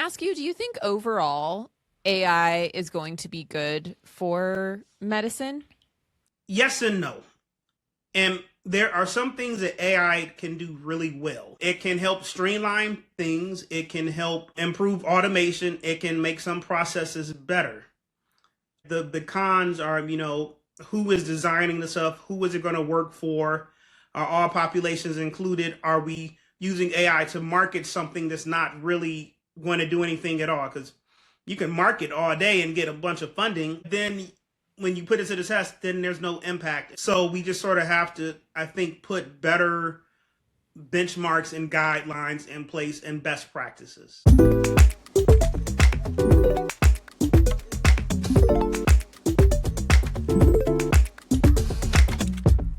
ask you, do you think overall AI is going to be good for medicine? Yes and no. And there are some things that AI can do really well. It can help streamline things. It can help improve automation. It can make some processes better. The cons are, who is designing the stuff? Who is it going to work for? Are all populations included? Are we using AI to market something that's not really going to do anything at all? Because you can market all day and get a bunch of funding. Then when you put it to the test, then there's no impact. So we just sort of have to, I think, put better benchmarks and guidelines in place and best practices.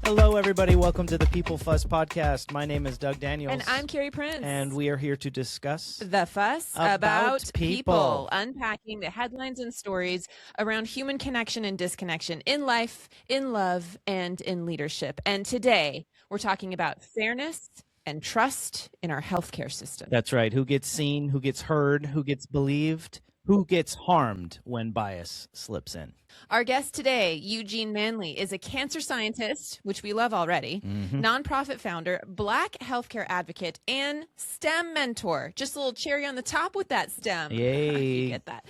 Hello, everybody. Welcome to the People Fuss Podcast. My name is Doug Daniels. And I'm Carrie Prince. And we are here to discuss the fuss about people, unpacking the headlines and stories around human connection and disconnection in life, in love, and in leadership. And today, we're talking about fairness and trust in our healthcare system. That's right. Who gets seen, who gets heard, who gets believed, who gets harmed when bias slips in. Our guest today, Eugene Manley, is a cancer scientist, which we love already, nonprofit founder, Black healthcare advocate, and STEM mentor. Just a little cherry on the top with that STEM. Yay. You get that.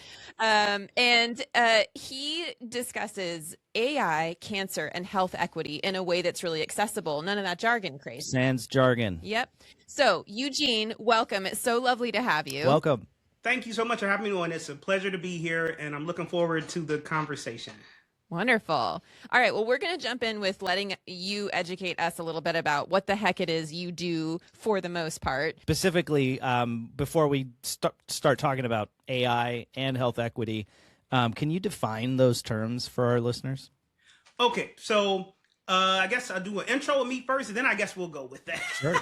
He discusses AI, cancer, and health equity in a way that's really accessible. None of that jargon craze. Sans jargon. Yep. So, Eugene, welcome. It's so lovely to have you. Welcome. Thank you so much for having me on. It's a pleasure to be here, and I'm looking forward to the conversation. Wonderful. All right. Well, we're going to jump in with letting you educate us a little bit about what the heck it is you do for the most part. Specifically, before we start talking about AI and health equity, can you define those terms for our listeners? Okay. So I guess I'll do an intro of me first, and then I guess we'll go with that. Sure.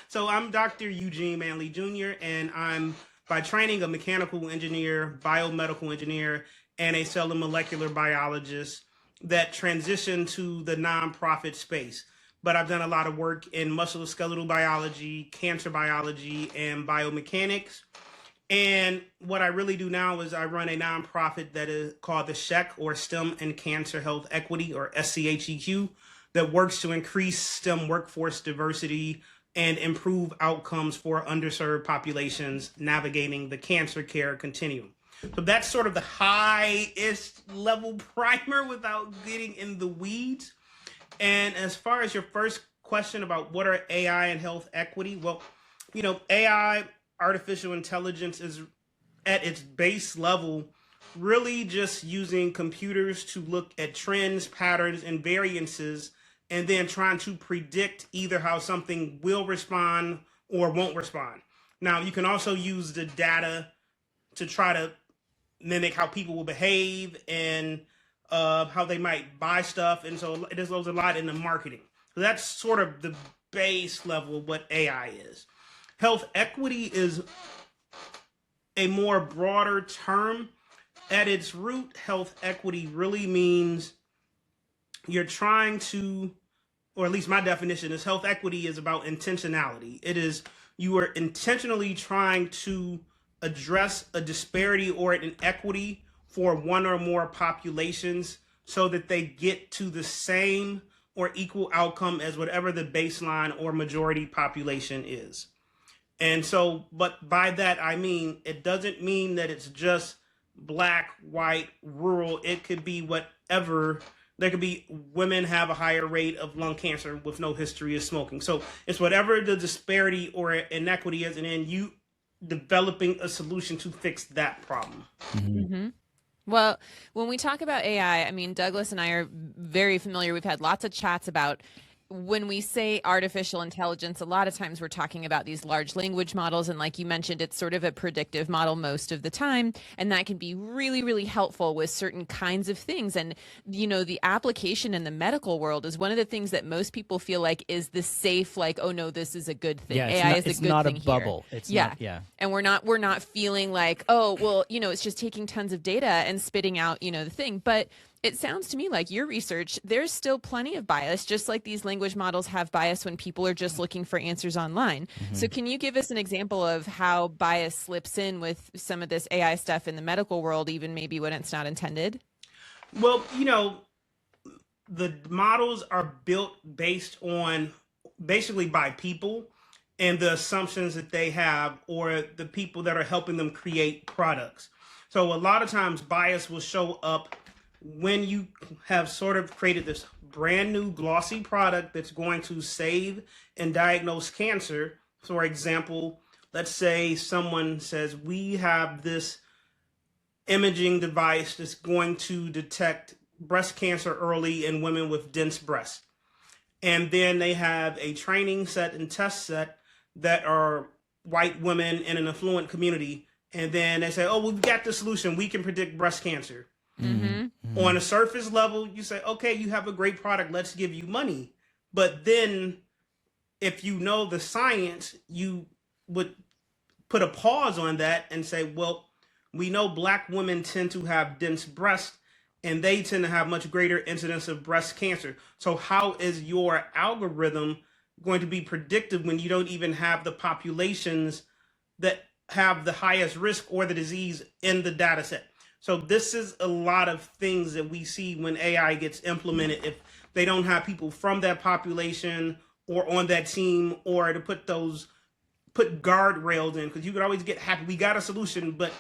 So I'm Dr. Eugene Manley Jr., and I'm by training a mechanical engineer, biomedical engineer, and a cell and molecular biologist that transitioned to the nonprofit space. But I've done a lot of work in musculoskeletal biology, cancer biology, and biomechanics. And what I really do now is I run a nonprofit that is called the SHEC, or STEM and Cancer Health Equity, or SCHEQ, that works to increase STEM workforce diversity and improve outcomes for underserved populations navigating the cancer care continuum. So that's sort of the highest level primer without getting in the weeds. And as far as your first question about what are AI and health equity, well, AI, artificial intelligence, is at its base level really just using computers to look at trends, patterns, and variances, and then trying to predict either how something will respond or won't respond. Now, you can also use the data to try to mimic how people will behave and how they might buy stuff. And so there's a lot in the marketing. So that's sort of the base level of what AI is. Health equity is a more broader term. At its root, health equity really means you're trying to, or at least my definition is, health equity is about intentionality. It is, you are intentionally trying to address a disparity or an inequity for one or more populations so that they get to the same or equal outcome as whatever the baseline or majority population is. And so, but by that, I mean, it doesn't mean that it's just Black, white, rural. It could be whatever. There could be women have a higher rate of lung cancer with no history of smoking. So it's whatever the disparity or inequity is, and then you developing a solution to fix that problem. Well, when we talk about AI, I mean, Douglas and I are very familiar. We've had lots of chats about when we say artificial intelligence, a lot of times we're talking about these large language models. And like you mentioned, it's sort of a predictive model most of the time. And that can be really, really helpful with certain kinds of things. And, the application in the medical world is one of the things that most people feel like is the safe, like, oh no, this is a good thing. Yeah, AI is a good thing. It's not a bubble. It's not, yeah. And we're not feeling like, oh, well, it's just taking tons of data and spitting out, the thing. But It sounds to me like your research, there's still plenty of bias, just like these language models have bias when people are just looking for answers online. So can you give us an example of how bias slips in with some of this AI stuff in the medical world, even maybe when it's not intended? Well, the models are built based on basically by people and the assumptions that they have or the people that are helping them create products. So a lot of times bias will show up when you have sort of created this brand new glossy product that's going to save and diagnose cancer. For example, let's say someone says, we have this imaging device that's going to detect breast cancer early in women with dense breasts. And then they have a training set and test set that are white women in an affluent community. And then they say, oh, we've got the solution. We can predict breast cancer. On a surface level, you say, okay, you have a great product. Let's give you money. But then if you know the science, you would put a pause on that and say, well, we know Black women tend to have dense breasts and they tend to have much greater incidence of breast cancer. So how is your algorithm going to be predictive when you don't even have the populations that have the highest risk or the disease in the data set? So this is a lot of things that we see when AI gets implemented. If they don't have people from that population or on that team, or to put guardrails in, because you could always get happy, we got a solution, but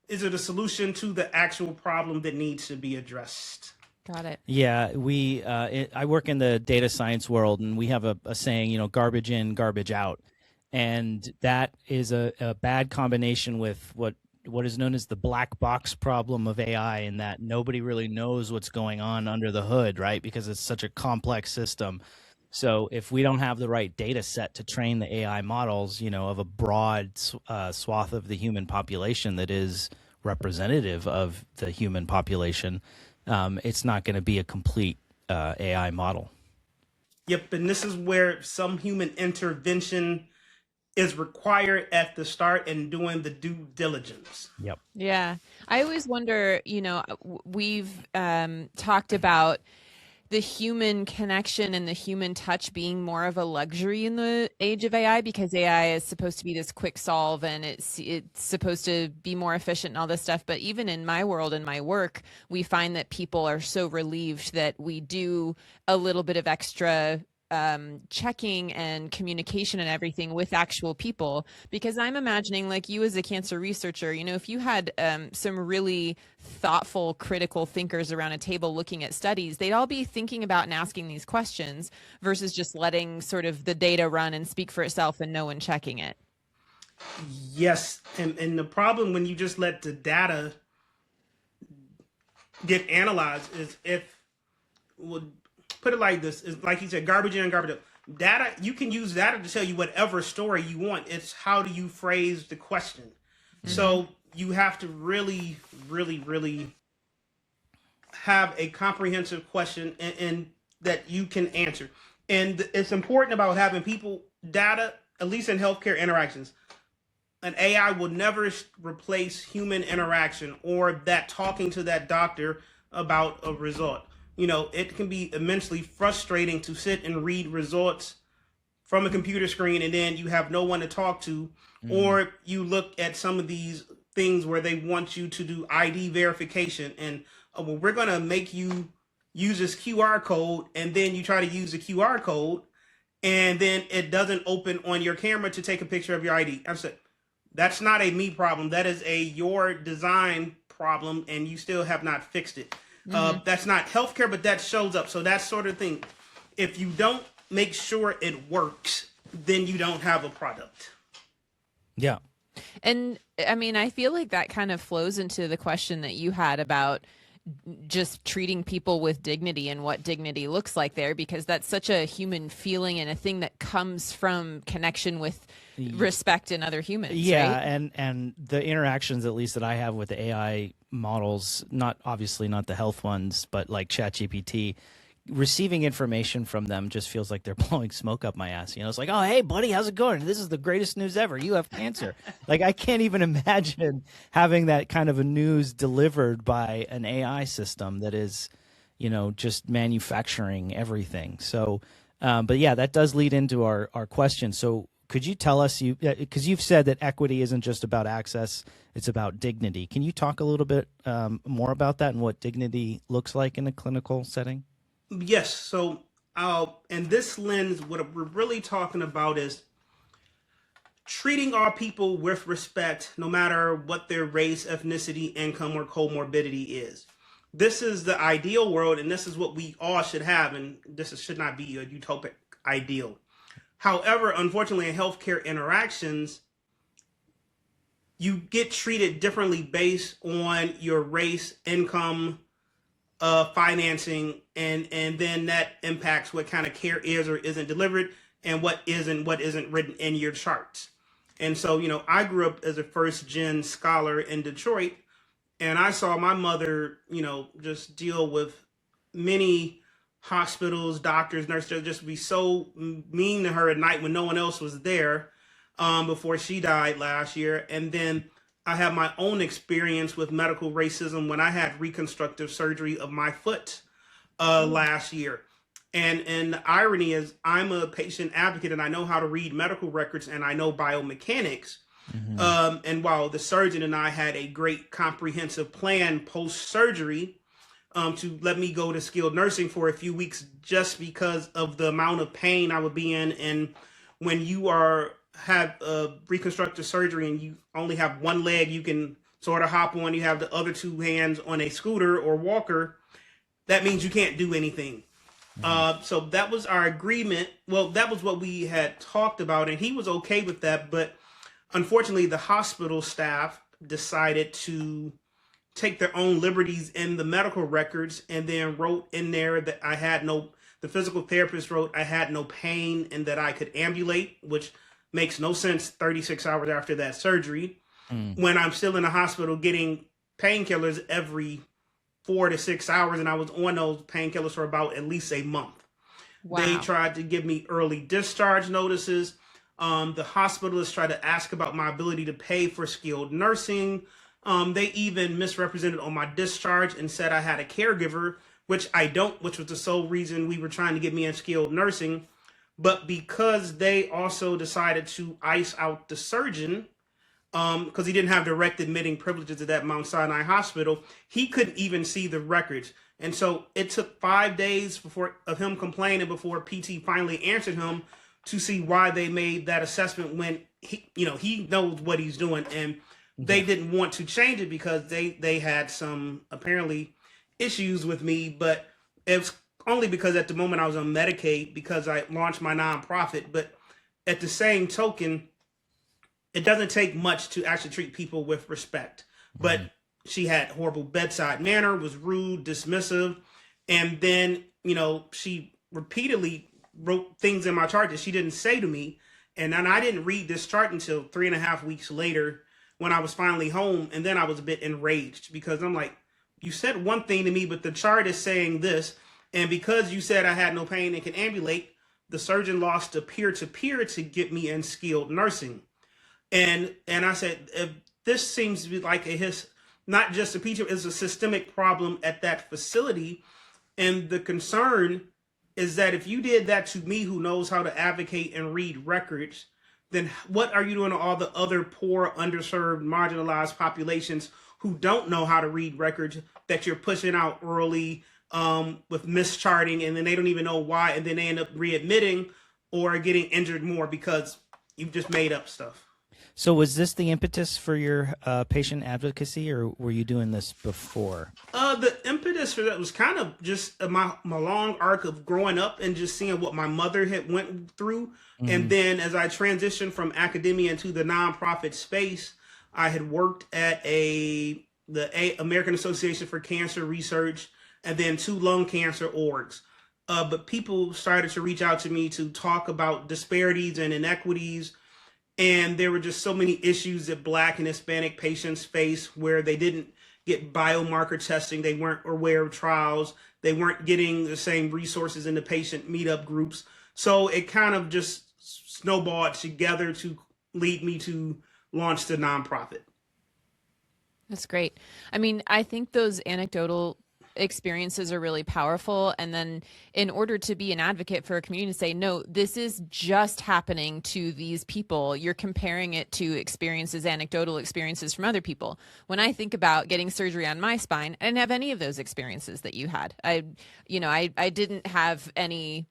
is it a solution to the actual problem that needs to be addressed? Got it. Yeah, I work in the data science world, and we have a saying, garbage in, garbage out. And that is a bad combination with what is known as the black box problem of AI, in that nobody really knows what's going on under the hood, right? Because it's such a complex system. So if we don't have the right data set to train the AI models, of a broad swath of the human population that is representative of the human population, it's not going to be a complete AI model. Yep, and this is where some human intervention is required at the start and doing the due diligence. Yep. Yeah. I always wonder, we've talked about the human connection and the human touch being more of a luxury in the age of AI, because AI is supposed to be this quick solve and it's supposed to be more efficient and all this stuff. But even in my world and my work, we find that people are so relieved that we do a little bit of extra checking and communication and everything with actual people, because I'm imagining, like, you as a cancer researcher, if you had some really thoughtful, critical thinkers around a table looking at studies, they'd all be thinking about and asking these questions versus just letting sort of the data run and speak for itself and no one checking it. Yes, and the problem when you just let the data get analyzed is, put it like this, is like he said, garbage in, garbage out. Data, you can use data to tell you whatever story you want. It's how do you phrase the question. So you have to really, really, really have a comprehensive question and that you can answer. And it's important about having people, data, at least in healthcare interactions. An AI will never replace human interaction or that talking to that doctor about a result. It can be immensely frustrating to sit and read results from a computer screen and then you have no one to talk to, or you look at some of these things where they want you to do ID verification and, well, we're going to make you use this QR code, and then you try to use the QR code and then it doesn't open on your camera to take a picture of your ID. I said, that's not a me problem. That is your design problem, and you still have not fixed it. That's not healthcare, but that shows up. So that sort of thing. If you don't make sure it works, then you don't have a product. Yeah. And I mean, I feel like that kind of flows into the question that you had about just treating people with dignity and what dignity looks like there, because that's such a human feeling and a thing that comes from connection with respect in other humans. Yeah, right? and the interactions, at least that I have with the AI models, obviously not the health ones, but like ChatGPT, receiving information from them just feels like they're blowing smoke up my ass. It's like, oh, hey, buddy, how's it going? This is the greatest news ever. You have cancer. Like, I can't even imagine having that kind of a news delivered by an AI system that is just manufacturing everything. So, but yeah, that does lead into our question. So could you tell us, because you've said that equity isn't just about access, it's about dignity. Can you talk a little bit more about that and what dignity looks like in a clinical setting? Yes. So, in this lens, what we're really talking about is treating our people with respect, no matter what their race, ethnicity, income, or comorbidity is. This is the ideal world, and this is what we all should have, and should not be a utopic ideal. However, unfortunately, in healthcare interactions, you get treated differently based on your race, income, financing, and then that impacts what kind of care is or isn't delivered, and what isn't written in your charts. And so, I grew up as a first gen scholar in Detroit, and I saw my mother, just deal with many hospitals, doctors, nurses, just be so mean to her at night when no one else was there, before she died last year. And then I have my own experience with medical racism when I had reconstructive surgery of my foot last year. And the irony is, I'm a patient advocate and I know how to read medical records and I know biomechanics. And while the surgeon and I had a great comprehensive plan post surgery, to let me go to skilled nursing for a few weeks just because of the amount of pain I would be in. And when you have reconstructive surgery and you only have one leg you can sort of hop on, you have the other two hands on a scooter or walker, that means you can't do anything. So that was our agreement. Well, that was what we had talked about, and he was okay with that. But unfortunately, the hospital staff decided to take their own liberties in the medical records and then wrote in there that the physical therapist wrote I had no pain and that I could ambulate, which makes no sense 36 hours after that surgery, when I'm still in the hospital getting painkillers every 4 to 6 hours, and I was on those painkillers for about at least a month. Wow. They tried to give me early discharge notices. The hospitalists tried to ask about my ability to pay for skilled nursing. They even misrepresented on my discharge and said I had a caregiver, which I don't, which was the sole reason we were trying to get me in skilled nursing. But because they also decided to ice out the surgeon, because he didn't have direct admitting privileges at that Mount Sinai hospital, he couldn't even see the records. And so it took 5 days of him complaining before PT finally answered him to see why they made that assessment when he knows what he's doing. And they didn't want to change it because they had some apparently issues with me, but it was only because at the moment I was on Medicaid because I launched my nonprofit. But at the same token, it doesn't take much to actually treat people with respect. But she had horrible bedside manner, was rude, dismissive, and then she repeatedly wrote things in my chart that she didn't say to me, and then I didn't read this chart until 3.5 weeks later when I was finally home, and then I was a bit enraged because I'm like, you said one thing to me, but the chart is saying this, and because you said I had no pain and can ambulate, the surgeon lost a peer-to-peer to get me in skilled nursing. And I said, if this seems to be like not just a feature, it's a systemic problem at that facility. And the concern is that if you did that to me, who knows how to advocate and read records, then what are you doing to all the other poor, underserved, marginalized populations who don't know how to read records that you're pushing out early with mischarting, and then they don't even know why, and then they end up readmitting or getting injured more because you've just made up stuff. So was this the impetus for your patient advocacy, or were you doing this before? The impetus for that was kind of just my long arc of growing up and just seeing what my mother had went through. Mm-hmm. And then as I transitioned from academia into the nonprofit space, I had worked at the American Association for Cancer Research and then 2 lung cancer orgs. But people started to reach out to me to talk about disparities and inequities. And there were just so many issues that Black and Hispanic patients face where they didn't get biomarker testing. They weren't aware of trials. They weren't getting the same resources in the patient meetup groups. So it kind of just snowballed together to lead me to launch the nonprofit. That's great. I mean, I think those anecdotal experiences are really powerful. And then in order to be an advocate for a community, say, no, this is just happening to these people. You're comparing it to experiences, anecdotal experiences from other people. When I think about getting surgery on my spine, I didn't have any of those experiences that you had. I didn't have any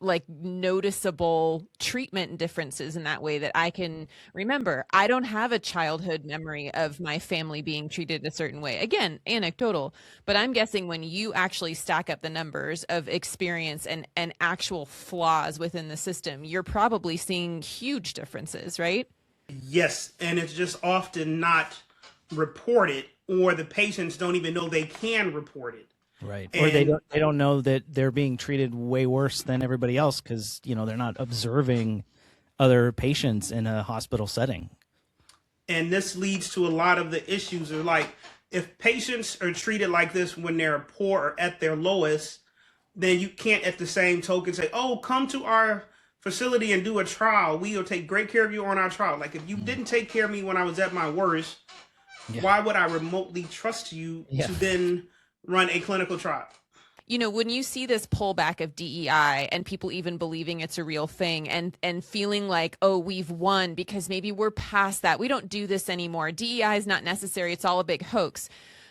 like noticeable treatment differences in that way that I can remember. I don't have a childhood memory of my family being treated a certain way. Again, anecdotal, but I'm guessing when you actually stack up the numbers of experience and actual flaws within the system, you're probably seeing huge differences, right? Yes, and it's just often not reported, or the patients don't even know they can report it. Right. Or And they don't know that they're being treated way worse than everybody else because, they're not observing other patients in a hospital setting. and this leads to a lot of the issues are like, if patients are treated like this when they're poor or at their lowest, then you can't at the same token say, oh, come to our facility and do a trial. We will take great care of you on our trial. Like, if you didn't take care of me when I was at my worst, Yeah. why would I remotely trust you Yeah. to then run a clinical trial? When you see this pullback of DEI and people even believing it's a real thing and feeling like, oh, we've won because maybe we're past that. We don't do this anymore. DEI is not necessary. It's all a big hoax.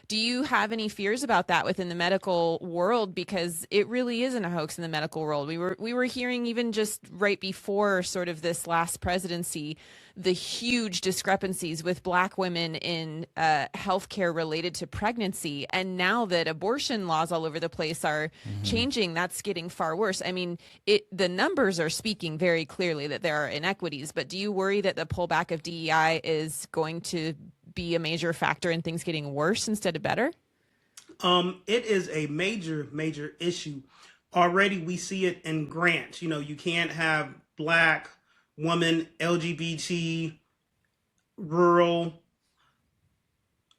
Do you have any fears about that within the medical world? Because it really isn't a hoax in the medical world. We were hearing even just right before sort of this last presidency, the huge discrepancies with Black women in healthcare related to pregnancy. And now that abortion laws all over the place are changing, that's getting far worse. I mean, the numbers are speaking very clearly that there are inequities, but do you worry that the pullback of DEI is going to be a major factor in things getting worse instead of better? It is a major, major issue. Already we see it in grants. You can't have Black, woman, LGBT, rural,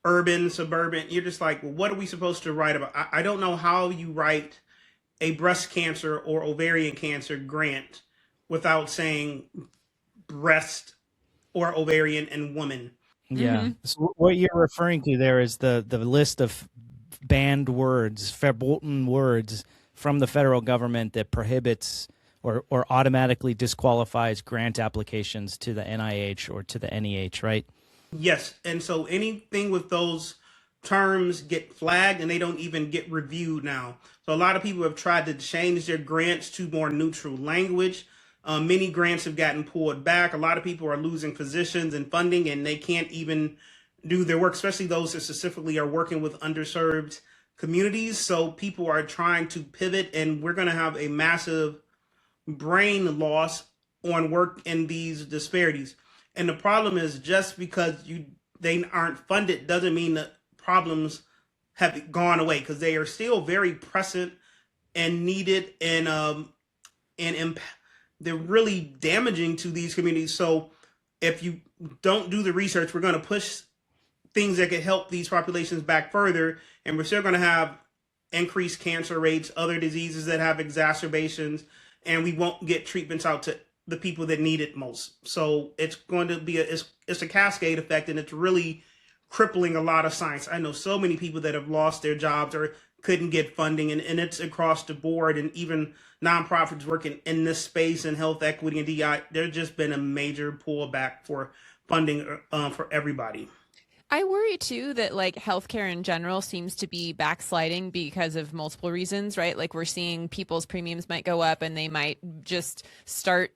urban, suburban. You're just like, well, what are we supposed to write about? I don't know how you write a breast cancer or ovarian cancer grant without saying breast or ovarian and woman. Yeah. So what you're referring to there is the list of banned words, verboten words from the federal government that prohibits or automatically disqualifies grant applications to the NIH or to the NEH, right? Yes. And so anything with those terms get flagged and they don't even get reviewed now. So a lot of people have tried to change their grants to more neutral language. Many grants have gotten pulled back. A lot of people are losing positions and funding, and they can't even do their work, especially those that specifically are working with underserved communities. So people are trying to pivot, and we're going to have a massive brain loss on work in these disparities. And the problem is, just because they aren't funded doesn't mean that problems have gone away, because they are still very present and needed, and they're really damaging to these communities. So if you don't do the research, we're going to push things that could help these populations back further, and we're still going to have increased cancer rates, other diseases that have exacerbations, and we won't get treatments out to the people that need it most. So it's going to be it's a cascade effect, and it's really crippling a lot of science. I know so many people that have lost their jobs or couldn't get funding, and it's across the board, and even nonprofits working in this space and health equity and DI, there's just been a major pullback for funding for everybody. I worry too that like healthcare in general seems to be backsliding because of multiple reasons, right? Like we're seeing people's premiums might go up and they might just start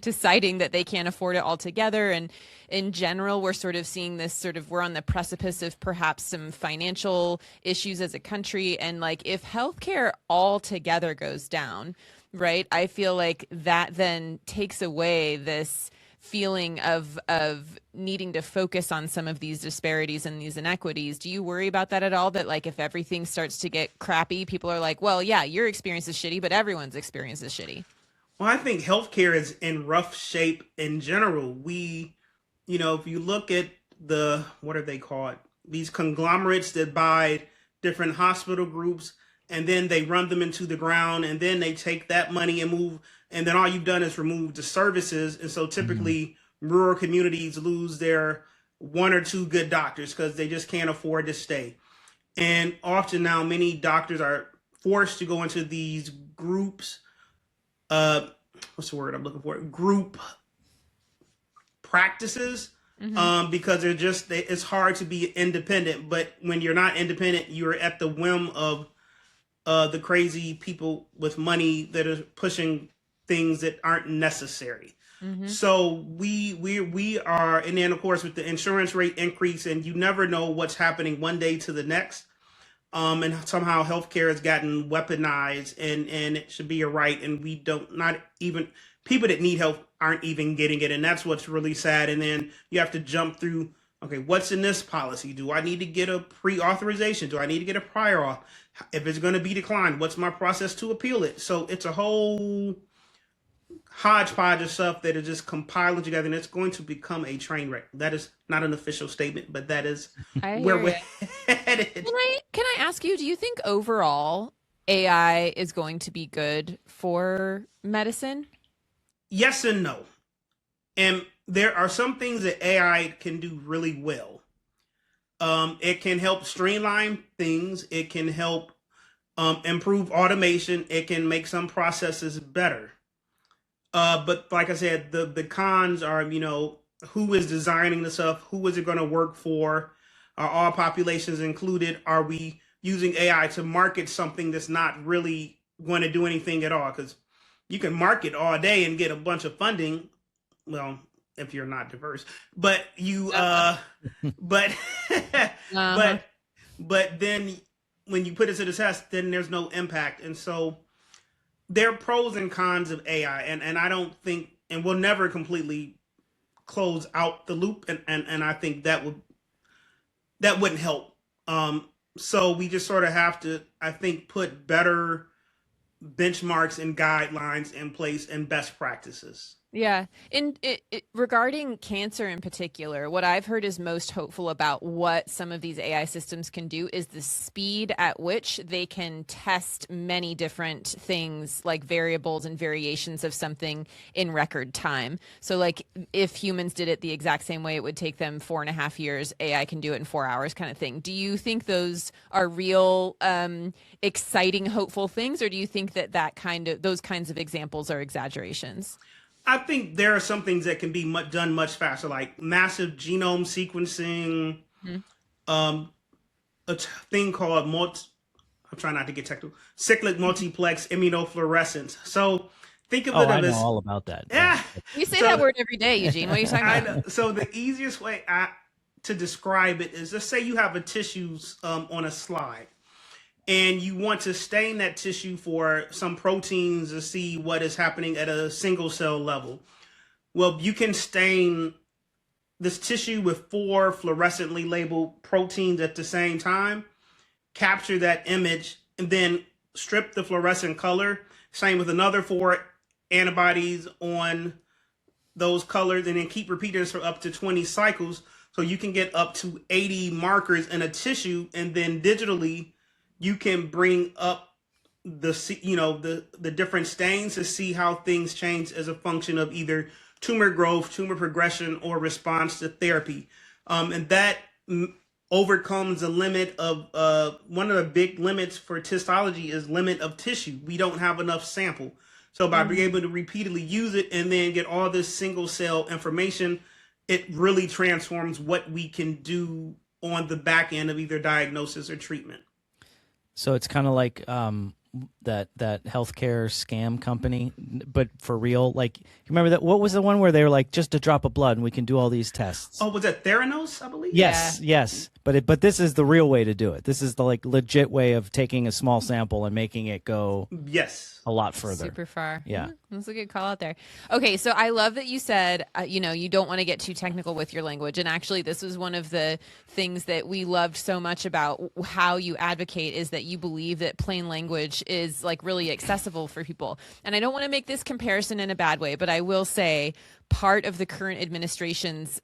deciding that they can't afford it altogether. And in general, we're sort of seeing this we're on the precipice of perhaps some financial issues as a country. And like if healthcare altogether goes down, right, I feel like that then takes away this feeling of needing to focus on some of these disparities and these inequities. Do you worry about that at all? That like if everything starts to get crappy, people are like, well, yeah, your experience is shitty, but everyone's experience is shitty. Well, I think healthcare is in rough shape in general. If you look at what are they called? These conglomerates that buy different hospital groups, and then they run them into the ground, and then they take that money and move, and then all you've done is remove the services. And so typically rural communities lose their one or two good doctors because they just can't afford to stay. And often now, many doctors are forced to go into these groups. What's the word I'm looking for? Group practices, because it's hard to be independent. But when you're not independent, you're at the whim of the crazy people with money that are pushing things that aren't necessary. So we are, and then of course with the insurance rate increase, and you never know what's happening one day to the next. And somehow healthcare has gotten weaponized, and it should be a right, and we don't, not even people that need help aren't even getting it, and that's what's really sad. And then you have to jump through. Okay, what's in this policy? Do I need to get a pre-authorization? Do I need to get a prior auth? If it's going to be declined, what's my process to appeal it? So it's a whole hodgepodge of stuff that is just compiling together, and it's going to become a train wreck. That is not an official statement, but that is where we're headed. Can I ask you, do you think overall AI is going to be good for medicine? Yes and no. And there are some things that AI can do really well. It can help streamline things. It can help improve automation. It can make some processes better. But like I said, the cons are, who is designing the stuff? Who is it going to work for? Are all populations included? Are we using AI to market something that's not really going to do anything at all? Because you can market all day and get a bunch of funding. Well, if you're not diverse, but but then when you put it to the test, then there's no impact. And so there are pros and cons of AI, and I don't think, and we'll never completely close out the loop, and I think that wouldn't help. So we just sort of have to, I think, put better benchmarks and guidelines in place and best practices. Yeah. And regarding cancer in particular, what I've heard is most hopeful about what some of these AI systems can do is the speed at which they can test many different things, like variables and variations of something in record time. So like if humans did it the exact same way, it would take them 4.5 years. AI can do it in 4 hours kind of thing. Do you think those are real, exciting, hopeful things? Or do you think that those kinds of examples are exaggerations? I think there are some things that can be done much faster, like massive genome sequencing, a thing called I'm trying not to get technical, cyclic multiplex immunofluorescence. So think of it I as know all about that. Yeah, you say that word every day, Eugene. What are you talking about? So the easiest way to describe it is, let's say you have a tissue on a slide, and you want to stain that tissue for some proteins to see what is happening at a single cell level. Well, you can stain this tissue with 4 fluorescently labeled proteins at the same time, capture that image, and then strip the fluorescent color. Same with another 4 antibodies on those colors, and then keep repeating this for up to 20 cycles. So you can get up to 80 markers in a tissue, and then digitally, you can bring up the different stains to see how things change as a function of either tumor growth, tumor progression, or response to therapy. And that overcomes the limit of one of the big limits for histology is limit of tissue. We don't have enough sample. So by being able to repeatedly use it and then get all this single cell information, it really transforms what we can do on the back end of either diagnosis or treatment. So it's kind of like that healthcare scam company, but for real. Like, you remember that? What was the one where they were like, just a drop of blood and we can do all these tests? Oh, was that Theranos, I believe? Yes, yeah. Yes. But this is the real way to do it. This is the legit way of taking a small sample and making it go a lot further. Super far. Yeah. That's a good call out there. Okay, so I love that you said, you don't want to get too technical with your language. And actually, this was one of the things that we loved so much about how you advocate, is that you believe that plain language is like really accessible for people. And I don't want to make this comparison in a bad way, but I will say part of the current administration's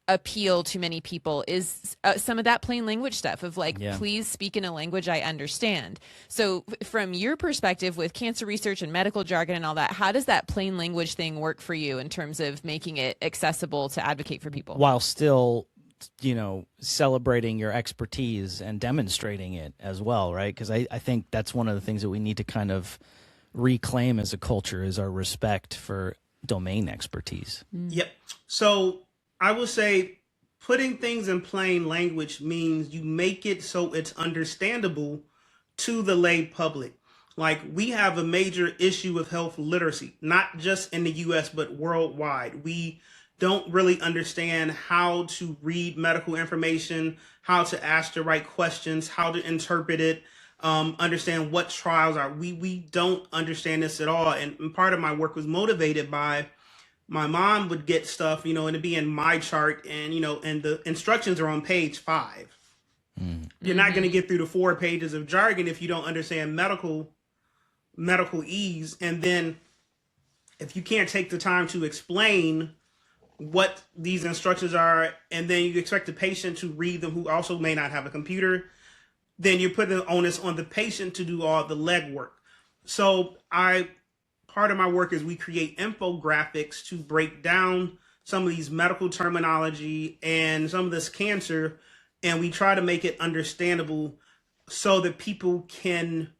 appeal to many people is some of that plain language stuff of like, please speak in a language I understand. So from your perspective with cancer research and medical jargon and all that, how does that plain language thing work for you in terms of making it accessible to advocate for people? While still celebrating your expertise and demonstrating it as well, right? Because I think that's one of the things that we need to kind of reclaim as a culture is our respect for domain expertise. Yep. So I will say putting things in plain language means you make it so it's understandable to the lay public. Like, we have a major issue with health literacy, not just in the US, but worldwide. We don't really understand how to read medical information, how to ask the right questions, how to interpret it, understand what trials are. We don't understand this at all. And part of my work was motivated by my mom would get stuff, and it'd be in my chart, and and the instructions are on page 5. You're not going to get through the 4 pages of jargon if you don't understand medical ease. And then if you can't take the time to explain what these instructions are, and then you expect the patient to read them who also may not have a computer, then you're putting the onus on the patient to do all the legwork. So part of my work is we create infographics to break down some of these medical terminology and some of this cancer, and we try to make it understandable so that people can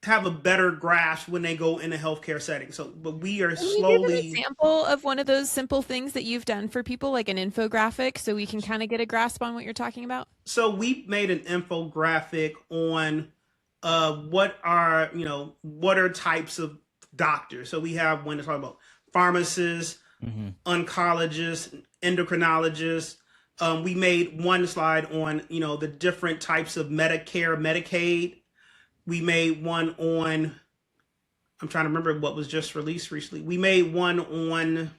have a better grasp when they go in a healthcare setting. So, but we are Can you slowly. give an example of one of those simple things that you've done for people, like an infographic, so we can kind of get a grasp on what you're talking about? So we made an infographic on what are types of doctors. So we have one to talk about pharmacists, oncologists, endocrinologists. We made one slide on the different types of Medicare, Medicaid. We made one on, I'm trying to remember what was just released recently. We made one on,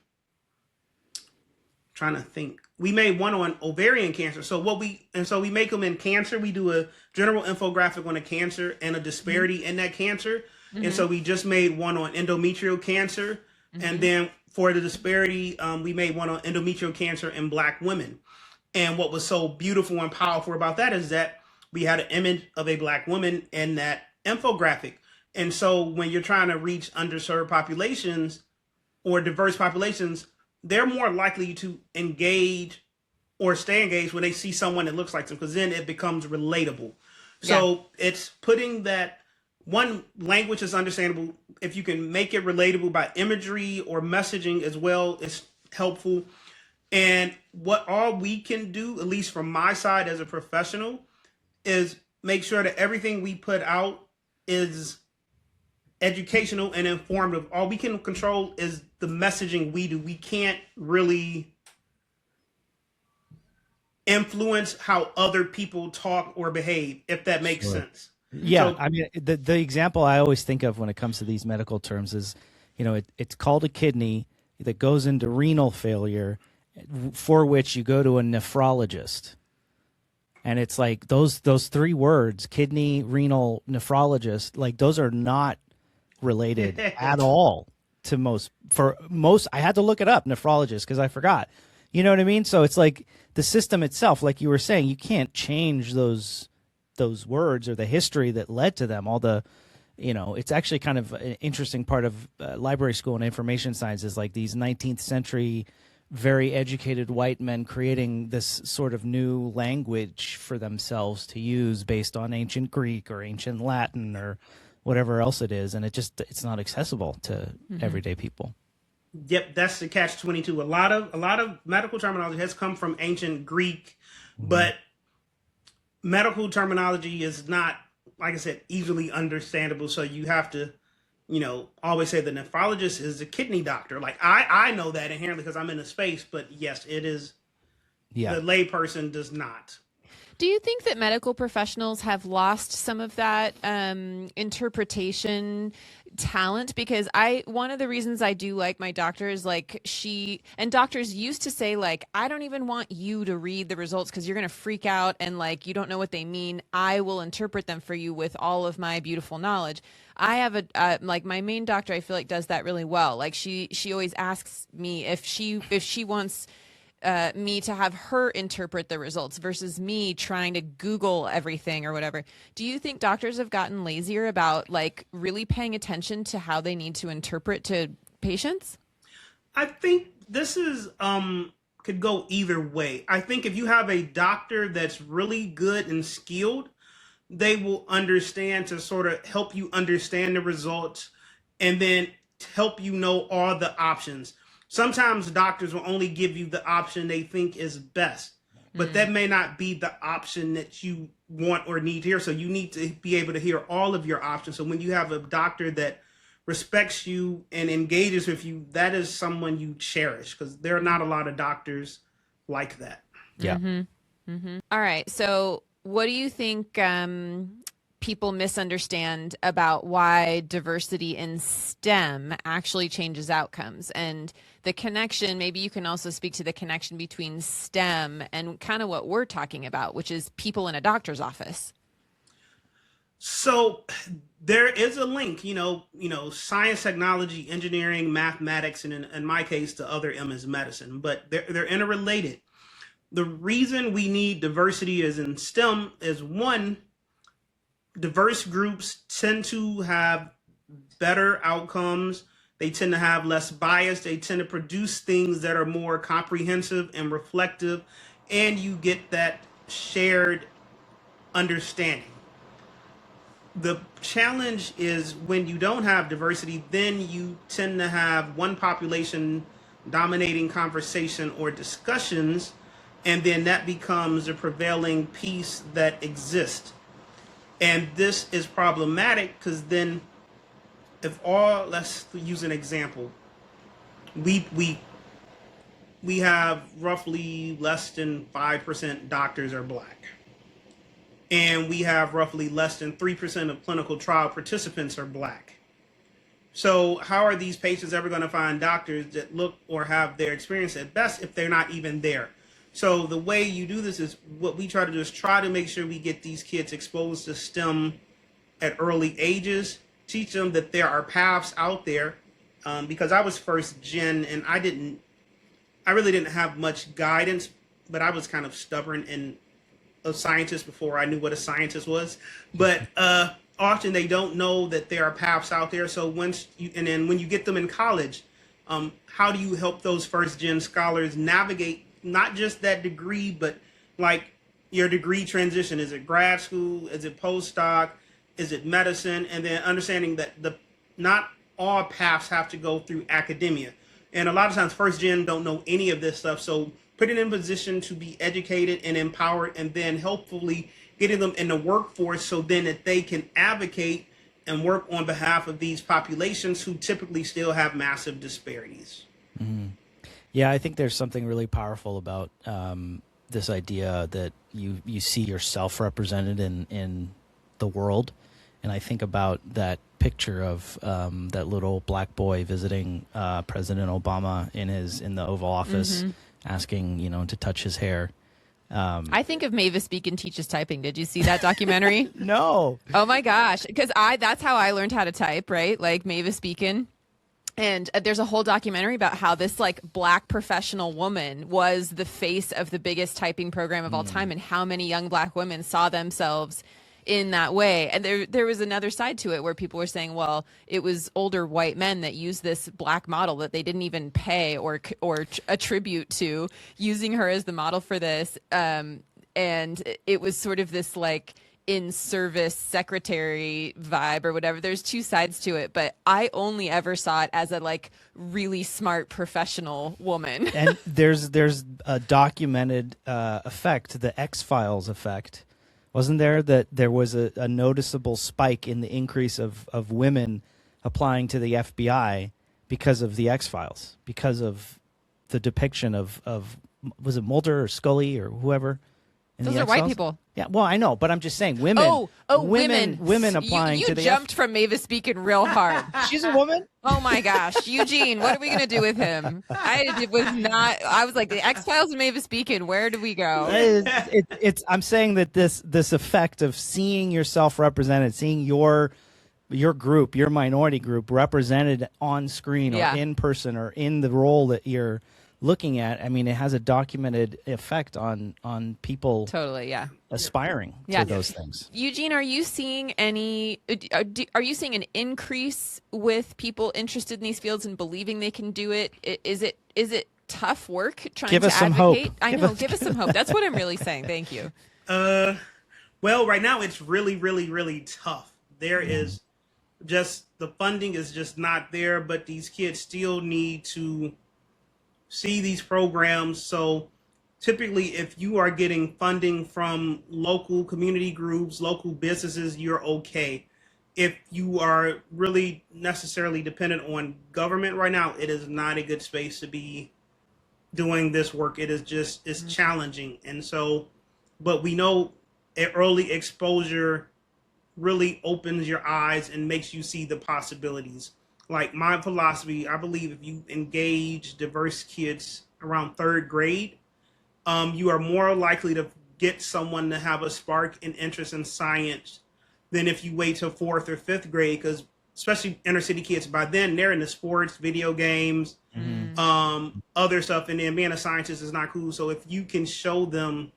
trying to think. We made one on ovarian cancer. So we make them in cancer. We do a general infographic on a cancer and a disparity in that cancer. And so we just made one on endometrial cancer. And then for the disparity, we made one on endometrial cancer in Black women. And what was so beautiful and powerful about that is that we had an image of a Black woman in that infographic. And so when you're trying to reach underserved populations or diverse populations, they're more likely to engage or stay engaged when they see someone that looks like them, because then it becomes relatable. So it's putting that one, language is understandable. If you can make it relatable by imagery or messaging as well, it's helpful. And what all we can do, at least from my side as a professional, is make sure that everything we put out is educational and informative. All we can control is the messaging we do. We can't really influence how other people talk or behave, if that makes sense. Yeah, So, I mean, the example I always think of when it comes to these medical terms is, it's called a kidney that goes into renal failure, for which you go to a nephrologist. And it's like those 3 words, kidney, renal, nephrologist, like those are not related at all to most. I had to look it up, nephrologist, because I forgot. You know what I mean? So it's like the system itself, like you were saying, you can't change those words or the history that led to them. All the, it's actually kind of an interesting part of library school and information science is like these 19th century very educated white men creating this sort of new language for themselves to use based on ancient Greek or ancient Latin or whatever else it is, and it's not accessible to everyday people. Yep, that's the catch-22. A lot of medical terminology has come from ancient Greek, but medical terminology is not, like I said, easily understandable. So you have to, always say the nephrologist is the kidney doctor. Like I know that inherently because I'm in the space, but yes, it is. Yeah. The layperson does not. Do you think that medical professionals have lost some of that interpretation talent? Because one of the reasons I do like my doctor is like doctors used to say like, I don't even want you to read the results because you're going to freak out and like, you don't know what they mean. I will interpret them for you with all of my beautiful knowledge. I have like my main doctor, I feel like does that really well. Like she always asks me if she wants me to have her interpret the results versus me trying to Google everything or whatever. Do you think doctors have gotten lazier about like really paying attention to how they need to interpret to patients? I think this is could go either way. I think if you have a doctor that's really good and skilled, they will understand to sort of help you understand the results and then help you know all the options. Sometimes doctors will only give you the option they think is best, but that may not be the option that you want or need to hear. So you need to be able to hear all of your options. So when you have a doctor that respects you and engages with you, that is someone you cherish, because there are not a lot of doctors like that. Yeah. All right. So what do you think people misunderstand about why diversity in STEM actually changes outcomes? And the connection, maybe you can also speak to the connection between STEM and kind of what we're talking about, which is people in a doctor's office. So there is a link, science, technology, engineering, mathematics, and in my case, the other M is medicine, but they're interrelated. The reason we need diversity is in STEM is, one, diverse groups tend to have better outcomes. They tend to have less bias. They tend to produce things that are more comprehensive and reflective, and you get that shared understanding. The challenge is when you don't have diversity, then you tend to have one population dominating conversation or discussions, and then that becomes the prevailing piece that exists. And this is problematic because then let's use an example. We have roughly less than 5% doctors are Black. And we have roughly less than 3% of clinical trial participants are Black. So how are these patients ever going to find doctors that look or have their experience at best if they're not even there? So the way you do this is, what we try to do is try to make sure we get these kids exposed to STEM at early ages, teach them that there are paths out there. Because I was first gen and I really didn't have much guidance, but I was kind of stubborn and a scientist before I knew what a scientist was. But often they don't know that there are paths out there. So when you get them in college, how do you help those first gen scholars navigate not just that degree, but like your degree transition? Is it grad school? Is it postdoc? Is it medicine? And then understanding that not all paths have to go through academia. And a lot of times first gen don't know any of this stuff. So putting them in position to be educated and empowered, and then hopefully getting them in the workforce so then that they can advocate and work on behalf of these populations who typically still have massive disparities. Mm-hmm. Yeah, I think there's something really powerful about this idea that you see yourself represented in the world. And I think about that picture of that little Black boy visiting President Obama in the Oval Office, asking, to touch his hair. I think of Mavis Beacon Teaches Typing. Did you see that documentary? No. Oh my gosh. Because that's how I learned how to type, right? Like Mavis Beacon. And there's a whole documentary about how this like Black professional woman was the face of the biggest typing program of all time, and how many young Black women saw themselves in that way. And there was another side to it where people were saying, well, it was older white men that used this Black model that they didn't even pay or attribute to, using her as the model for this. And it was sort of this like in-service secretary vibe or whatever. There's two sides to it, but I only ever saw it as a like really smart professional woman. And there's a documented effect, the X-Files effect. Wasn't there that there was a noticeable spike in the increase of women applying to the FBI because of the X-Files, because of the depiction of was it Mulder or Scully or whoever? Those are white people. Yeah, well, I know, but I'm just saying women. Women applying to the You jumped from Mavis Beacon real hard. She's a woman? Oh my gosh. Eugene, what are we going to do with him? I was like, the X-Files and Mavis Beacon, where do we go? I'm saying that this effect of seeing yourself represented, seeing your group, your minority group represented on screen or in person or in the role that you're looking at, I mean, it has a documented effect on people aspiring to those things. Eugene, are you seeing are you seeing an increase with people interested in these fields and believing they can do it? Is it tough work trying Give to us some hope. advocate? I know, give us some hope. That's what I'm really saying. Thank you. Well, right now it's really, really, really tough. There is just the funding is just not there, but these kids still need to see these programs. So typically, if you are getting funding from local community groups, local businesses, you're okay. If you are really necessarily dependent on government right now, it is not a good space to be doing this work. It is just, it's challenging. And so, but we know early exposure really opens your eyes and makes you see the possibilities. Like my philosophy, I believe if you engage diverse kids around third grade, you are more likely to get someone to have a spark and interest in science than if you wait till fourth or fifth grade, because especially inner city kids, by then they're into sports, video games, other stuff, and then being a scientist is not cool. So if you can show them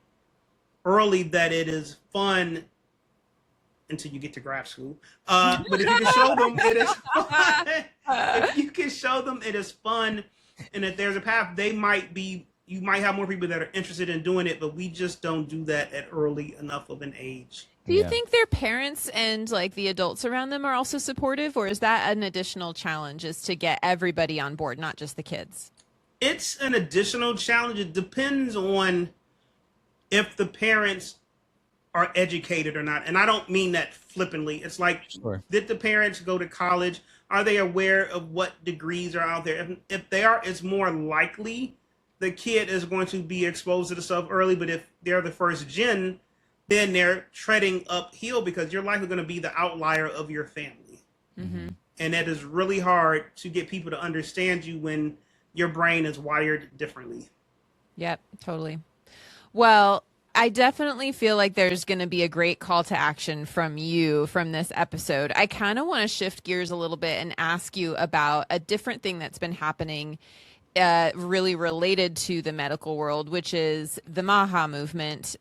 early that it is fun until you get to grad school, but if you can show them it is fun, if you can show them it is fun and that there's a path, they might be, you might have more people that are interested in doing it, but we just don't do that at early enough of an age. Do you think their parents and like the adults around them are also supportive, or is that an additional challenge, is to get everybody on board, not just the kids? It's an additional challenge. It depends on if the parents are educated or not. And I don't mean that flippantly. It's like, did the parents go to college? Are they aware of what degrees are out there? If they are, it's more likely the kid is going to be exposed to the stuff early. But if they're the first gen, then they're treading uphill because you're likely going to be the outlier of your family. And that is really hard to get people to understand you when your brain is wired differently. Yep, totally. Well, I definitely feel like there's going to be a great call to action from you from this episode. I kind of want to shift gears a little bit and ask you about a different thing that's been happening really related to the medical world, which is the MAHA movement.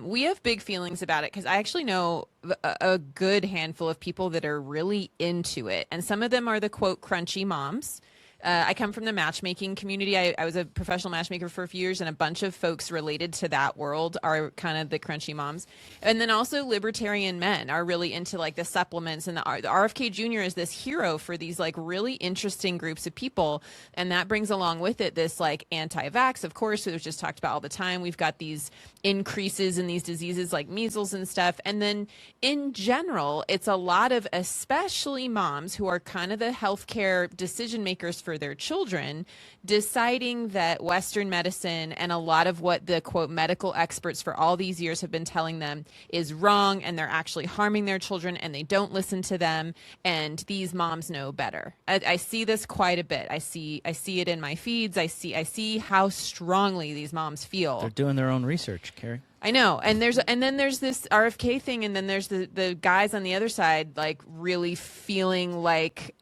We have big feelings about it because I actually know a good handful of people that are really into it. And some of them are the quote crunchy moms. I come from the matchmaking community. I was a professional matchmaker for a few years, and a bunch of folks related to that world are kind of the crunchy moms. And then also libertarian men are really into like the supplements, and the RFK Jr. is this hero for these like really interesting groups of people. And that brings along with it this like anti-vax, of course, we've just talked about all the time. We've got these increases in these diseases like measles and stuff. And then in general, it's a lot of especially moms who are kind of the healthcare decision makers for their children, deciding that Western medicine and a lot of what the quote medical experts for all these years have been telling them is wrong, and they're actually harming their children, and they don't listen to them, and these moms know better. I see this quite a bit. I see it in my feeds. I see how strongly these moms feel. They're doing their own research, Carrie. I know. And then there's this RFK thing, and then there's the guys on the other side like really feeling like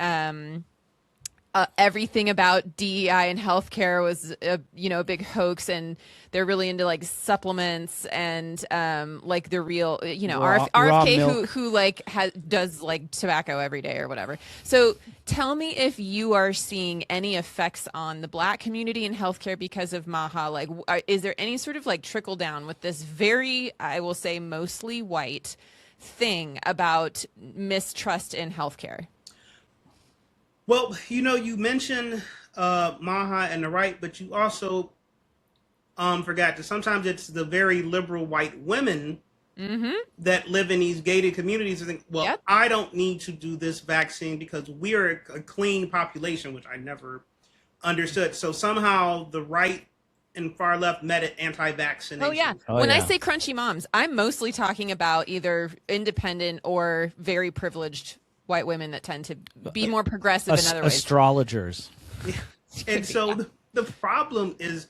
everything about DEI and healthcare was a big hoax, and they're really into like supplements and like the real RFK who like does like tobacco every day or whatever. So tell me if you are seeing any effects on the Black community in healthcare because of MAHA. Like, is there any sort of like trickle down with this very, I will say, mostly white thing about mistrust in healthcare? Well, you mentioned MAHA and the right, but you also forgot that sometimes it's the very liberal white women that live in these gated communities and think, well, I don't need to do this vaccine because we're a clean population, which I never understood. So somehow the right and far left met at anti-vaccination. Oh, yeah. When I say crunchy moms, I'm mostly talking about either independent or very privileged white women that tend to be more progressive in other ways. Astrologers. Yeah. And so the problem is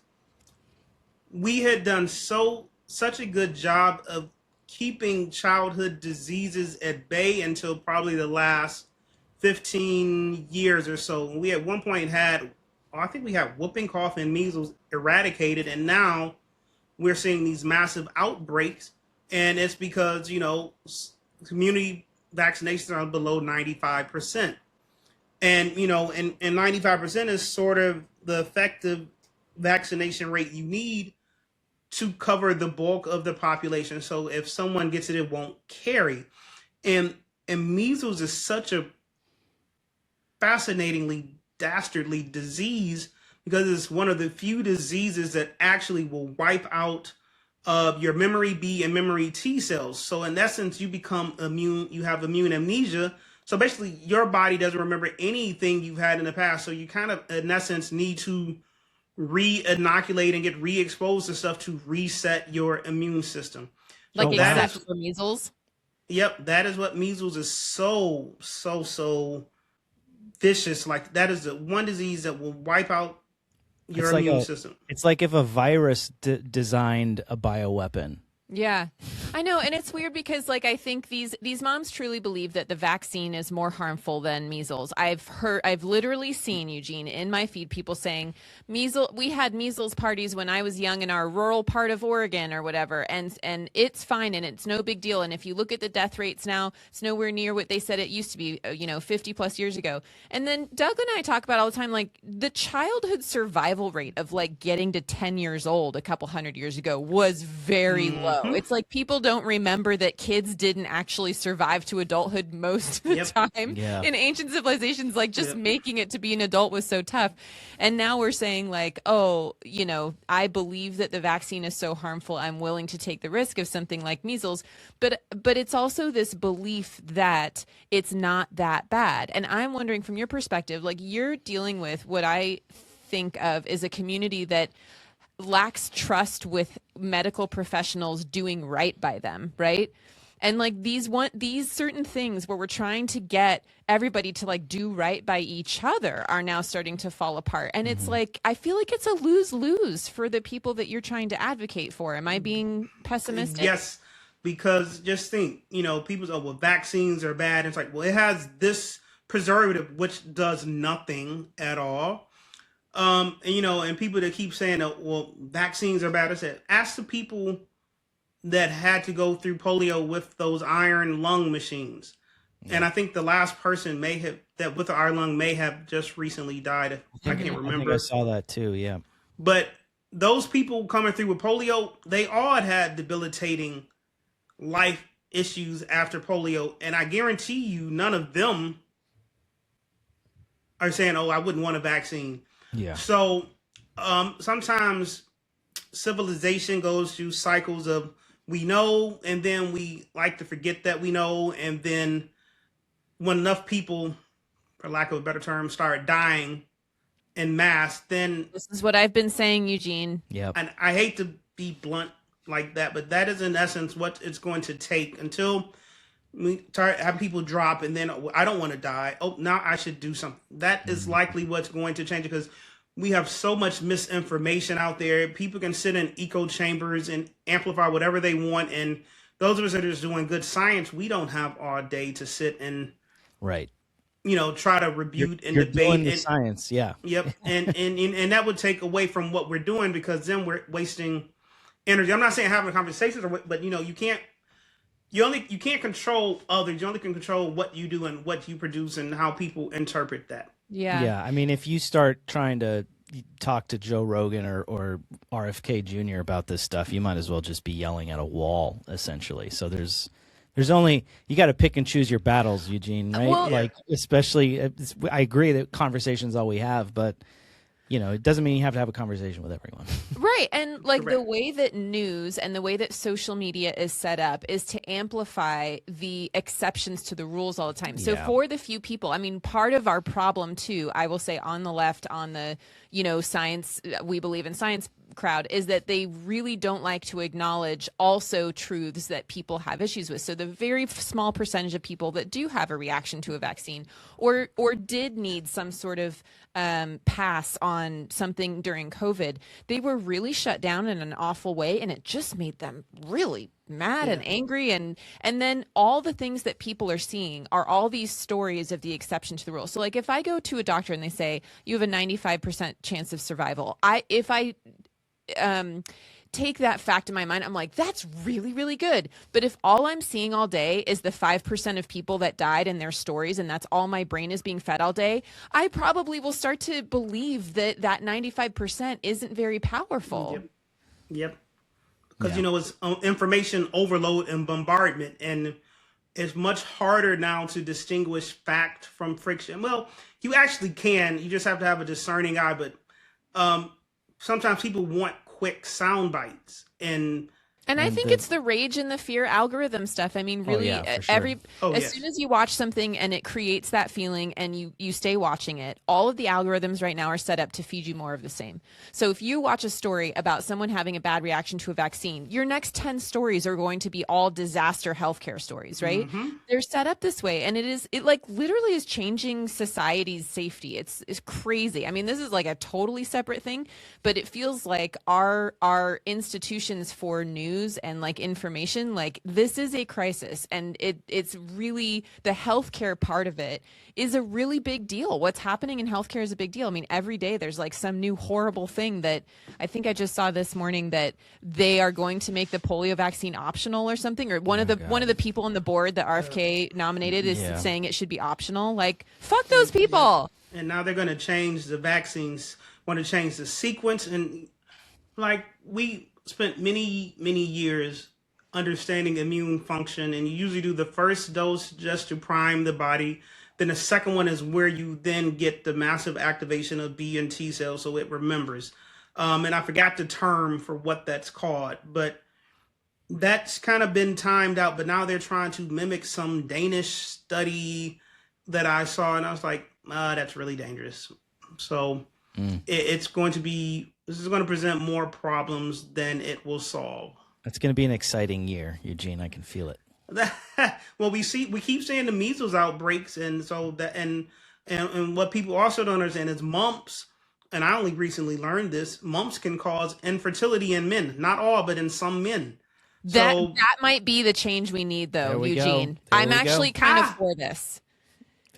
we had done such a good job of keeping childhood diseases at bay until probably the last 15 years or so. We at one point had whooping cough and measles eradicated, and now we're seeing these massive outbreaks, and it's because, community vaccinations are below 95%. And, and 95% is sort of the effective vaccination rate you need to cover the bulk of the population. So if someone gets it, it won't carry. And measles is such a fascinatingly dastardly disease because it's one of the few diseases that actually will wipe out your memory B and memory T cells. So in essence, you become immune, you have immune amnesia. So basically your body doesn't remember anything you've had in the past. So you kind of, in essence, need to re-inoculate and get re-exposed to stuff to reset your immune system. Like So that except for measles. yep, that is what measles is so vicious. Like that is the one disease that will wipe out your immune system. It's like if a virus designed a bioweapon. Yeah, I know. And it's weird because like, I think these moms truly believe that the vaccine is more harmful than measles. I've literally seen, Eugene, in my feed, people saying we had measles parties when I was young in our rural part of Oregon or whatever. And it's fine. And it's no big deal. And if you look at the death rates now, it's nowhere near what they said it used to be, 50 plus years ago. And then Doug and I talk about all the time, like the childhood survival rate of like getting to 10 years old a couple hundred years ago was very low. It's like people don't remember that kids didn't actually survive to adulthood most of the time. Yeah. In ancient civilizations, like just making it to be an adult was so tough. And now we're saying like, oh, I believe that the vaccine is so harmful, I'm willing to take the risk of something like measles. But it's also this belief that it's not that bad. And I'm wondering from your perspective, like you're dealing with what I think of as a community that lacks trust with medical professionals doing right by them, right? And like these certain things where we're trying to get everybody to like do right by each other are now starting to fall apart. And it's like, I feel like it's a lose-lose for the people that you're trying to advocate for. Am I being pessimistic? Yes, because just think, people say, oh, well, vaccines are bad. It's like, well, it has this preservative, which does nothing at all. And people that keep saying, oh, well, vaccines are bad. I said, ask the people that had to go through polio with those iron lung machines. Yeah. And I think the last person with the iron lung may have just recently died. I can't remember. I think I saw that too. Yeah. But those people coming through with polio, they all had debilitating life issues after polio. And I guarantee you, none of them are saying, oh, I wouldn't want a vaccine. Yeah. So sometimes civilization goes through cycles of we know, and then we like to forget that we know. And then when enough people, for lack of a better term, start dying en masse, then... This is what I've been saying, Eugene. Yeah. And I hate to be blunt like that, but that is in essence what it's going to take until we start having people drop, and then I don't want to die. Oh, now I should do something. That is likely what's going to change, because we have so much misinformation out there. People can sit in echo chambers and amplify whatever they want. And those of us that are just doing good science, we don't have all day to sit and try to rebut and debate. Doing the science, yeah. Yep. and that would take away from what we're doing, because then we're wasting energy. I'm not saying having conversations, but you can't. You can't control others. You only can control what you do and what you produce and how people interpret that. Yeah. Yeah. I mean, if you start trying to talk to Joe Rogan or RFK Jr. about this stuff, you might as well just be yelling at a wall, essentially. So there's only, you got to pick and choose your battles, Eugene, right? Well, especially, I agree that conversation's all we have, but it doesn't mean you have to have a conversation with everyone. Right. And like Correct. The way that news and the way that social media is set up is to amplify the exceptions to the rules all the time. So for the few people, I mean, part of our problem too, I will say on the left, on the, science, we believe in science crowd, is that they really don't like to acknowledge also truths that people have issues with. So the very small percentage of people that do have a reaction to a vaccine or did need some sort of pass on something during COVID, they were really shut down in an awful way, and it just made them really mad and angry. And then all the things that people are seeing are all these stories of the exception to the rule. So like if I go to a doctor and they say you have a 95% chance of survival, if I take that fact in my mind. I'm like, that's really, really good. But if all I'm seeing all day is the 5% of people that died and their stories, and that's all my brain is being fed all day, I probably will start to believe that that 95% isn't very powerful. Yep. Because, it's information overload and bombardment. And it's much harder now to distinguish fact from friction. Well, you actually can. You just have to have a discerning eye. But sometimes people want quick sound bites. And I think it's the rage and the fear algorithm stuff. I mean, really, as soon as you watch something and it creates that feeling and you stay watching it, all of the algorithms right now are set up to feed you more of the same. So if you watch a story about someone having a bad reaction to a vaccine, your next 10 stories are going to be all disaster healthcare stories, right? Mm-hmm. They're set up this way. And it like literally is changing society's safety. It's crazy. I mean, this is like a totally separate thing, but it feels like our institutions for news and like information, like this is a crisis, and it's really, the healthcare part of it is a really big deal. What's happening in healthcare is a big deal. I mean, every day there's like some new horrible thing that I think I just saw this morning, that they are going to make the polio vaccine optional or something, or one of the people on the board that RFK nominated is saying it should be optional. Like, fuck those people. And now they're going to change the vaccines, want to change the sequence, and like we spent many years understanding immune function, and you usually do the first dose just to prime the body. Then the second one is where you then get the massive activation of B and T cells, so it remembers. And I forgot the term for what that's called, but that's kind of been timed out. But now they're trying to mimic some Danish study that I saw, and I was like, that's really dangerous. So it's going to be, this is going to present more problems than it will solve. It's going to be an exciting year, Eugene. I can feel it. Well, we keep seeing the measles outbreaks, and so that and what people also don't understand is mumps. And I only recently learned this: mumps can cause infertility in men. Not all, but in some men. That might be the change we need, though, Eugene. I'm actually kind of for this.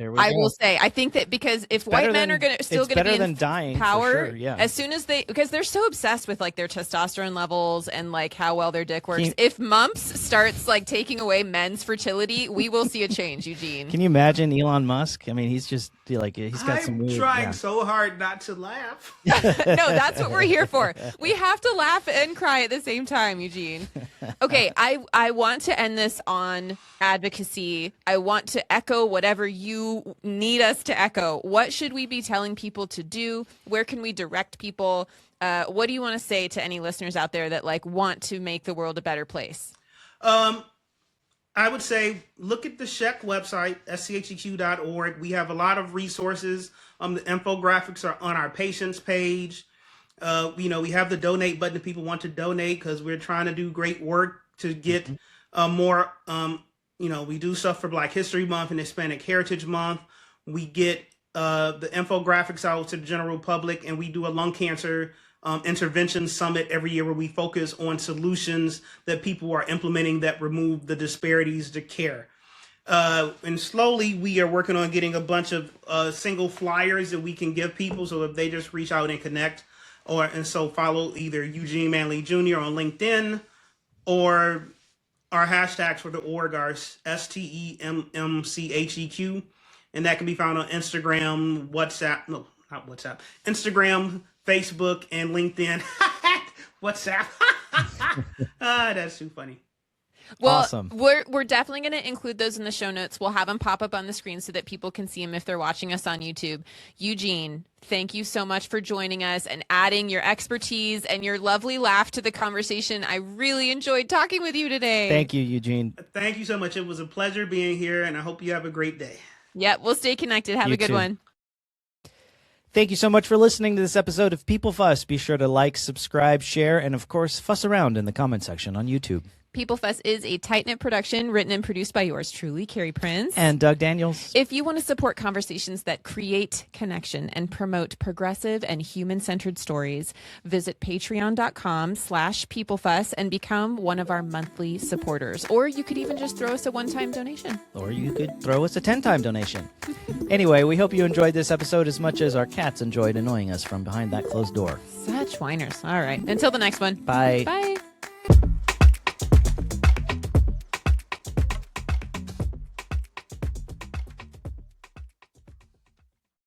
I will say, I think that because if white men are still going to be in power, as soon as because they're so obsessed with like their testosterone levels and like how well their dick works. If mumps starts like taking away men's fertility, we will see a change, Eugene. Can you imagine Elon Musk? I mean, he's just like, he's got some weird, trying so hard not to laugh. No, that's what we're here for. We have to laugh and cry at the same time, Eugene. Okay, I want to end this on advocacy. I want to echo whatever you need us to echo. What should we be telling people to do? Where can we direct people? What do you want to say to any listeners out there that like want to make the world a better place? I would say look at the SHEQ website, scheq.org. We have a lot of resources. The infographics are on our patients page. We have the donate button if people want to donate, because we're trying to do great work to get more. We do stuff for Black History Month and Hispanic Heritage Month. We get the infographics out to the general public, and we do a lung cancer intervention summit every year where we focus on solutions that people are implementing that remove the disparities to care. And slowly we are working on getting a bunch of single flyers that we can give people, so if they just reach out and connect, so follow either Eugene Manley Jr. on LinkedIn, or our hashtags for the org are STEMMCHEQ, and that can be found on Instagram, Instagram, Facebook, and LinkedIn. WhatsApp. That's too funny. Well, awesome. We're definitely going to include those in the show notes. We'll have them pop up on the screen so that people can see them if they're watching us on YouTube. Eugene, thank you so much for joining us and adding your expertise and your lovely laugh to the conversation. I really enjoyed talking with you today. Thank you, Eugene. Thank you so much. It was a pleasure being here, and I hope you have a great day. Yep, we'll stay connected. Have a good one. Thank you so much for listening to this episode of People Fuss. Be sure to like, subscribe, share, and of course, fuss around in the comment section on YouTube. People Fuss is a tight-knit production written and produced by yours truly, Carrie Prince. And Doug Daniels. If you want to support conversations that create connection and promote progressive and human-centered stories, visit patreon.com/peoplefuss and become one of our monthly supporters. Or you could even just throw us a one-time donation. Or you could throw us a 10-time donation. Anyway, we hope you enjoyed this episode as much as our cats enjoyed annoying us from behind that closed door. Such whiners. All right. Until the next one. Bye. Bye.